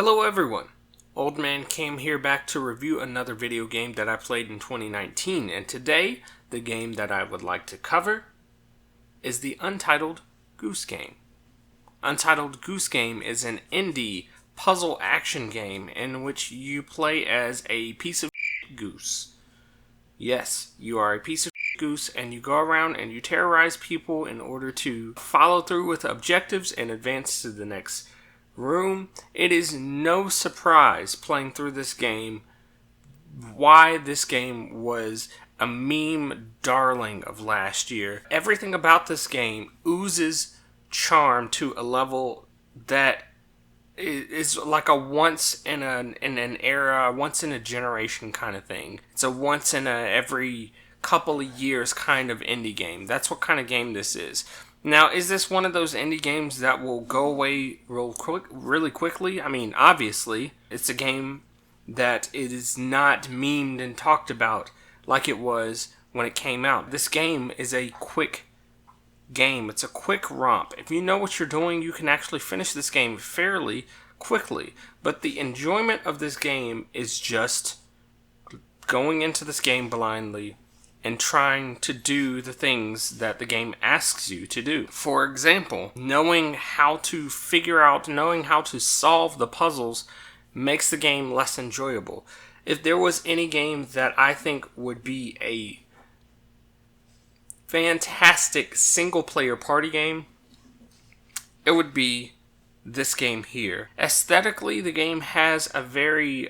Hello everyone! Old Man came here back to review another video game that I played in 2019, and today, the game that I would like to cover is the Untitled Goose game. Untitled Goose game is an indie puzzle action game in which you play as a piece of goose. Yes, you are a piece of goose and you go around and you terrorize people in order to follow through with objectives and advance to the next room. It is no surprise playing through this game why this game was a meme darling of last year. Everything about this game oozes charm to a level that is like a once in an era, once in a generation kind of thing. It's a once in a every couple of years kind of indie game. That's what kind of game this is. Now, is this one of those indie games that will go away really quickly? I mean, obviously, it's a game that it is not memed and talked about like it was when it came out. This game is a quick game. It's a quick romp. If you know what you're doing, you can actually finish this game fairly quickly. But the enjoyment of this game is just going into this game blindly and trying to do the things that the game asks you to do. For example, knowing how to solve the puzzles makes the game less enjoyable. If there was any game that I think would be a fantastic single-player party game, it would be this game here. Aesthetically, the game has a very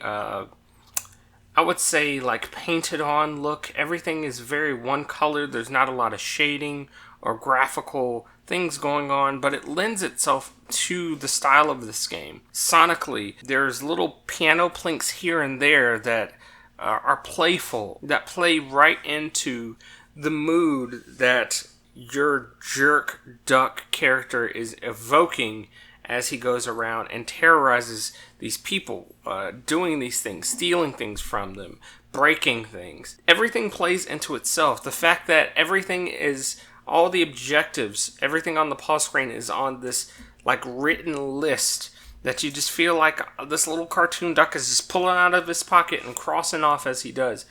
I would say like painted on look. Everything is very one color. There's not a lot of shading or graphical things going on, but it lends itself to the style of this game. Sonically, there's little piano plinks here and there that are playful, that play right into the mood that your jerk duck character is evoking as he goes around and terrorizes these people, doing these things, stealing things from them, breaking things. Everything plays into itself. The fact that everything is, all the objectives, everything on the pause screen is on this like written list that you just feel like this little cartoon duck is just pulling out of his pocket and crossing off as he does.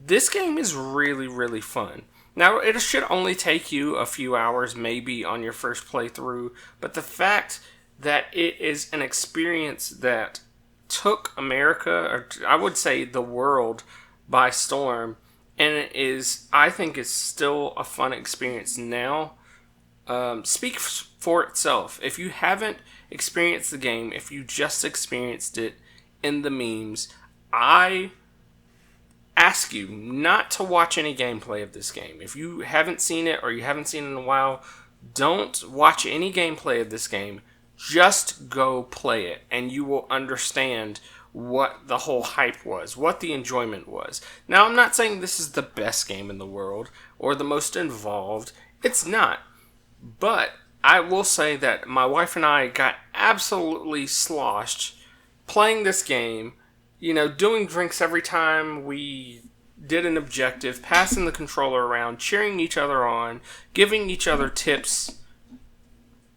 This game is really, really fun. Now, it should only take you a few hours maybe on your first playthrough, but the fact that it is an experience that took America, or I would say the world, by storm, and it is, I think it's still a fun experience now, speaks for itself. If you haven't experienced the game, if you just experienced it in the memes, I ask you not to watch any gameplay of this game. If you haven't seen it or you haven't seen it in a while, don't watch any gameplay of this game. Just go play it and you will understand what the whole hype was, what the enjoyment was. Now, I'm not saying this is the best game in the world or the most involved. It's not. But I will say that my wife and I got absolutely sloshed playing this game, doing drinks every time we did an objective, passing the controller around, cheering each other on, giving each other tips.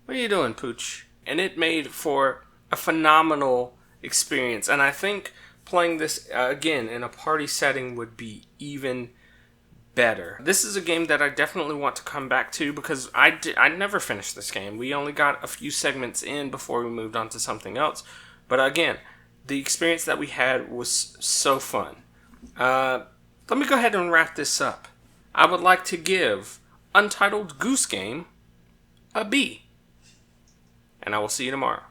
What are you doing, Pooch? And it made for a phenomenal experience. And I think playing this again in a party setting would be even better. This is a game that I definitely want to come back to because I never finished this game. We only got a few segments in before we moved on to something else. But again, the experience that we had was so fun. Let me go ahead and wrap this up. I would like to give Untitled Goose Game a B. And I will see you tomorrow.